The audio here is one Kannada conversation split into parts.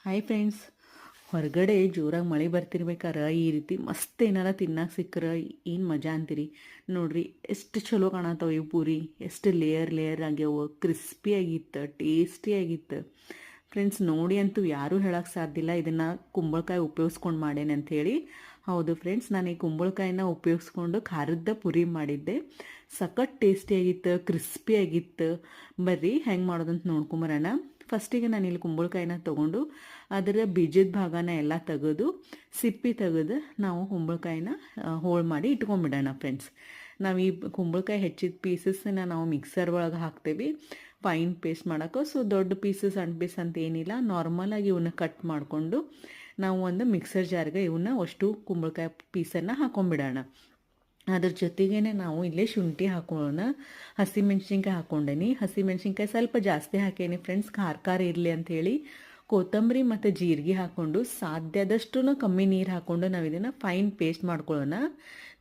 Hi friends. ಹೊರಗಡೆ ಜೋರಾಗಿ ಮಳೆ ಬರ್ತಿರ್ಬೇಕಾರೆ ಈ ರೀತಿ ಮಸ್ತ್ ಏನಾರ ತಿನ್ನಕ್ಕೆ ಸಿಕ್ಕರೆ ಏನು ಮಜಾ ಅಂತೀರಿ. ನೋಡ್ರಿ ಎಷ್ಟು ಚಲೋ ಕಾಣತ್ತವ ಇವು ಪೂರಿ, ಎಷ್ಟು ಲೇಯರ್ ಲೇಯರ್ ಆಗ್ಯಾವ, ಕ್ರಿಸ್ಪಿ ಆಗಿತ್ತು, ಟೇಸ್ಟಿ ಆಗಿತ್ತು ಫ್ರೆಂಡ್ಸ್. ನೋಡಿ ಅಂತೂ ಯಾರೂ ಹೇಳಕ್ಕೆ ಸಾಧ್ಯ ಇಲ್ಲ ಇದನ್ನು ಕುಂಬಳಕಾಯಿ ಉಪಯೋಗಿಸ್ಕೊಂಡು ಮಾಡೇನೆ ಅಂಥೇಳಿ. ಹೌದು ಫ್ರೆಂಡ್ಸ್, ನಾನು ಈ ಕುಂಬಳಕಾಯಿನ ಉಪಯೋಗಿಸ್ಕೊಂಡು ಖಾರದ ಪುರಿ ಮಾಡಿದ್ದೆ. ಸಖತ್ ಟೇಸ್ಟಿಯಾಗಿತ್ತು, ಕ್ರಿಸ್ಪಿಯಾಗಿತ್ತು. ಬರ್ರಿ ಹೆಂಗೆ ಮಾಡೋದಂತ ನೋಡ್ಕೊಂಬರೋಣ. ಫಸ್ಟಿಗೆ ನಾನು ಇಲ್ಲಿ ಕುಂಬಳಕಾಯಿನ ತೊಗೊಂಡು ಅದರ ಬೀಜದ ಭಾಗನ ಎಲ್ಲ ತೆಗೆದು ಸಿಪ್ಪಿ ತೆಗೆದು ನಾವು ಕುಂಬಳಕಾಯಿನ ಹೋಳು ಮಾಡಿ ಇಟ್ಕೊಂಡ್ಬಿಡೋಣ ಫ್ರೆಂಡ್ಸ್. ನಾವು ಈ ಕುಂಬಳಕಾಯಿ ಹೆಚ್ಚಿದ ಪೀಸಸ್ನ ನಾವು ಮಿಕ್ಸರ್ ಒಳಗೆ ಹಾಕ್ತೇವೆ ಫೈನ್ ಪೇಸ್ಟ್ ಮಾಡೋಕೆ. ಸೊ ದೊಡ್ಡ ಪೀಸಸ್ ಸಣ್ಣ ಪೀಸ್ ಅಂತ ಏನಿಲ್ಲ, ನಾರ್ಮಲಾಗಿ ಇವನ್ನ ಕಟ್ ಮಾಡಿಕೊಂಡು ನಾವು ಒಂದು ಮಿಕ್ಸರ್ ಜಾರ್ಗೆ ಇವನ್ನ ಅಷ್ಟು ಕುಂಬಳಕಾಯಿ ಪೀಸನ್ನು ಹಾಕೊಂಡ್ಬಿಡೋಣ. ಅದ್ರ ಜೊತೆಗೇ ನಾವು ಇಲ್ಲೇ ಶುಂಠಿ ಹಾಕೊಳ್ಳೋಣ, ಹಸಿಮೆಣ್ಸಿನ್ಕಾಯಿ ಹಾಕ್ಕೊಂಡೇನಿ. ಹಸಿಮೆಣ್ಸಿನ್ಕಾಯಿ ಸ್ವಲ್ಪ ಜಾಸ್ತಿ ಹಾಕೇನಿ ಫ್ರೆಂಡ್ಸ್, ಖಾರ ಖಾರ ಇರಲಿ ಅಂಥೇಳಿ. ಕೊತ್ತಂಬರಿ ಮತ್ತು ಜೀರಿಗೆ ಹಾಕ್ಕೊಂಡು ಸಾಧ್ಯದಷ್ಟು ಕಮ್ಮಿ ನೀರು ಹಾಕ್ಕೊಂಡು ನಾವು ಇದನ್ನು ಫೈನ್ ಪೇಸ್ಟ್ ಮಾಡ್ಕೊಳ್ಳೋಣ.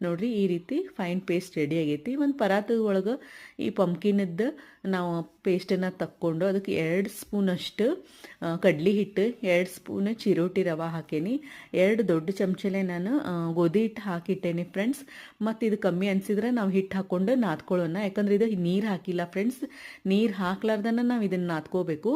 ನೋಡಿರಿ ಈ ರೀತಿ ಫೈನ್ ಪೇಸ್ಟ್ ರೆಡಿ ಆಗೈತಿ. ಒಂದು ಪರಾತದ ಒಳಗೆ ಈ ಪಂಪ್ಕಿನದ್ದು ನಾವು ಪೇಸ್ಟನ್ನು ತಕ್ಕೊಂಡು ಅದಕ್ಕೆ 2 ಸ್ಪೂನಷ್ಟು ಕಡ್ಲಿ ಹಿಟ್ಟು, 2 ಸ್ಪೂನ್ ಚಿರೋಟಿ ರವೆ ಹಾಕೇನಿ, 2 ದೊಡ್ಡ ಚಮಚಲೆ ನಾನು ಗೋಧಿ ಹಿಟ್ಟು ಹಾಕಿಟ್ಟೇನಿ ಫ್ರೆಂಡ್ಸ್. ಮತ್ತು ಇದು ಕಮ್ಮಿ ಅನಿಸಿದ್ರೆ ನಾವು ಹಿಟ್ಟು ಹಾಕ್ಕೊಂಡು ನಾದ್ಕೊಳ್ಳೋಣ. ಯಾಕಂದ್ರೆ ಇದು ನೀರು ಹಾಕಿಲ್ಲ ಫ್ರೆಂಡ್ಸ್, ನೀರು ಹಾಕ್ಲಾರ್ದನ ನಾವು ಇದನ್ನು ನಾದ್ಕೋಬೇಕು.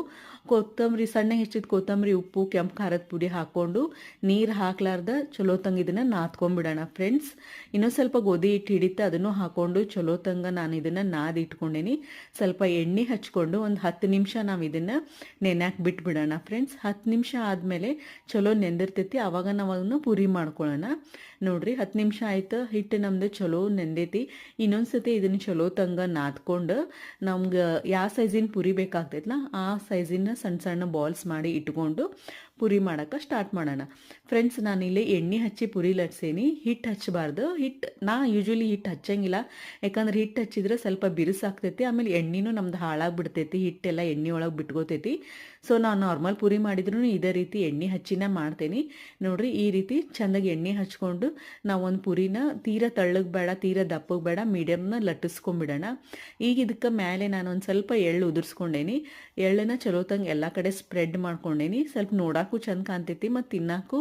ಕೊತ್ತಂಬರಿ ಸಣ್ಣ ಹೆಚ್ಚಿದ ಕೊತ್ತಂಬರಿ, ಉಪ್ಪು, ಕೆಂಪು ಖಾರದ ಪುಡಿ ಹಾಕ್ಕೊಂಡು ನೀರು ಹಾಕ್ಲಾರ್ದ ಚಲೋ ತಂಗ ಇದನ್ನು ನಾದ್ಕೊಂಡ್ಬಿಡೋಣ ಫ್ರೆಂಡ್ಸ್. ಇನ್ನೊಂದು ಸ್ವಲ್ಪ ಗೋಧಿ ಹಿಟ್ಟು ಹಿಡಿತ ಅದನ್ನು ಹಾಕ್ಕೊಂಡು ಚಲೋ ತಂಗ ನಾನು ಇದನ್ನು ನಾದಿ ಇಟ್ಕೊಂಡೇನಿ. ಸ್ವಲ್ಪ ಎಣ್ಣೆ ಹಚ್ಕೊಂಡು ಒಂದು 10 ನಿಮಿಷ ನಾವು ಇದನ್ನು ನೆನೆಯಾಕೆ ಬಿಟ್ಬಿಡೋಣ ಫ್ರೆಂಡ್ಸ್. 10 ನಿಮಿಷ ಆದಮೇಲೆ ಚಲೋ ನೆಂದಿರ್ತೈತಿ, ಆವಾಗ ನಾವು ಅದನ್ನು ಪುರಿ ಮಾಡ್ಕೊಳ್ಳೋಣ. ನೋಡಿರಿ 10 ನಿಮಿಷ ಆಯ್ತು, ಹಿಟ್ಟು ನಮ್ಮದು ಚಲೋ ನೆಂದೈತಿ. ಇನ್ನೊಂದು ಸತಿ ಇದನ್ನು ಚಲೋ ತಂಗ ನಾದ್ಕೊಂಡು ನಮ್ಗೆ ಯಾವ ಸೈಜಿನ ಪುರಿ ಬೇಕಾಗ್ತೈತಲ್ಲ ಆ ಸೈಜಿನ ಸಣ್ಣ ಸಣ್ಣ ಬಾಲ್ಸ್ ಮಾಡಿ ಇಟ್ಕೊಂಡು ಪುರಿ ಮಾಡೋಕೆ ಸ್ಟಾರ್ಟ್ ಮಾಡೋಣ ಫ್ರೆಂಡ್ಸ್. ನಾನಿಲ್ಲಿ ಎಣ್ಣೆ ಹಚ್ಚಿ ಪುರಿ ಲಟ್ಸೇನಿ, ಹಿಟ್ಟು ಹಚ್ಚಬಾರ್ದು. ನಾ ಯೂಶ್ವಲಿ ಹಿಟ್ಟು ಹಚ್ಚಂಗಿಲ್ಲ, ಯಾಕಂದ್ರೆ ಹಿಟ್ಟು ಹಚ್ಚಿದ್ರೆ ಸ್ವಲ್ಪ ಬಿರುಸಾಗ್ತೈತಿ, ಆಮೇಲೆ ಎಣ್ಣೆನೂ ನಮ್ದು ಹಾಳಾಗ್ಬಿಡ್ತೈತಿ, ಹಿಟ್ಟೆಲ್ಲ ಎಣ್ಣೆ ಒಳಗೆ ಬಿಟ್ಕೋತೈತಿ. ಸೊ ನಾನು ನಾರ್ಮಲ್ ಪುರಿ ಮಾಡಿದ್ರೂ ಇದೇ ರೀತಿ ಎಣ್ಣೆ ಹಚ್ಚಿನ ಮಾಡ್ತೇನೆ. ನೋಡಿರಿ ಈ ರೀತಿ ಚೆಂದಾಗಿ ಎಣ್ಣೆ ಹಚ್ಕೊಂಡು ನಾವು ಒಂದು ಪುರಿನ ತೀರ ತಳ್ಳಗೆ ಬೇಡ, ತೀರ ದಪ್ಪಗೆ ಬೇಡ, ಮೀಡಿಯಮ್ನ ಲಟ್ಟಿಸ್ಕೊಂಬಿಡೋಣ. ಈಗ ಇದಕ್ಕೆ ಮೇಲೆ ನಾನು ಒಂದು ಸ್ವಲ್ಪ ಎಳ್ಳು ಉದುರಿಸ್ಕೊಂಡೇನಿ. ಎಳ್ಳನ್ನು ಚಲೋ ತಂಗ ಎಲ್ಲ ಕಡೆ ಸ್ಪ್ರೆಡ್ ಮಾಡ್ಕೊಂಡೇನಿ. ಸ್ವಲ್ಪ ನೋಡೋಕ್ಕೂ ಚಂದ ಕಾಣ್ತೈತಿ ಮತ್ತು ತಿನ್ನೋಕ್ಕೂ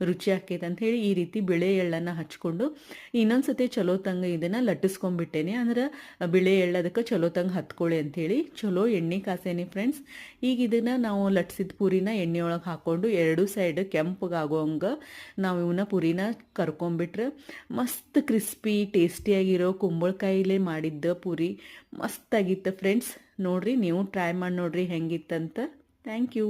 ರುಚಿ ಆಕೈತೆ ಅಂತ ಹೇಳಿ ಈ ರೀತಿ ಬಿಳೆ ಎಳ್ಳನ್ನು ಹಚ್ಕೊಂಡು ಇನ್ನೊಂದು ಸತಿ ಚಲೋ ತಂಗ ಇದನ್ನು ಲಟ್ಟಿಸ್ಕೊಂಡ್ಬಿಟ್ಟೇನೆ. ಅಂದ್ರೆ ಬಿಳೆ ಎಳ್ಳು ಅದಕ್ಕೆ ಚಲೋ ತಂಗ ಹತ್ಕೊಳ್ಳಿ ಅಂಥೇಳಿ ಚಲೋ ಎಣ್ಣೆ ಕಾಸೇನಿ ಫ್ರೆಂಡ್ಸ್. ಈಗ ಇದನ್ನು ನಾವು ಲಟ್ಸಿದ ಪುರಿನ ಎಣ್ಣೆ ಒಳಗೆ ಹಾಕ್ಕೊಂಡು 2 ಸೈಡ್ ಕೆಂಪಗಾಗೋಂಗೆ ನಾವು ಇವನ್ನ ಪುರಿನ ಕರ್ಕೊಂಬಿಟ್ರೆ ಮಸ್ತ್ ಕ್ರಿಸ್ಪಿ ಟೇಸ್ಟಿಯಾಗಿರೋ ಕುಂಬಳಕಾಯಿಲೇ ಮಾಡಿದ್ದ ಪುರಿ ಮಸ್ತಾಗಿತ್ತು ಫ್ರೆಂಡ್ಸ್. ನೋಡಿರಿ ನೀವು ಟ್ರೈ ಮಾಡಿ ನೋಡಿರಿ ಹೆಂಗಿತ್ತಂತ. Thank you.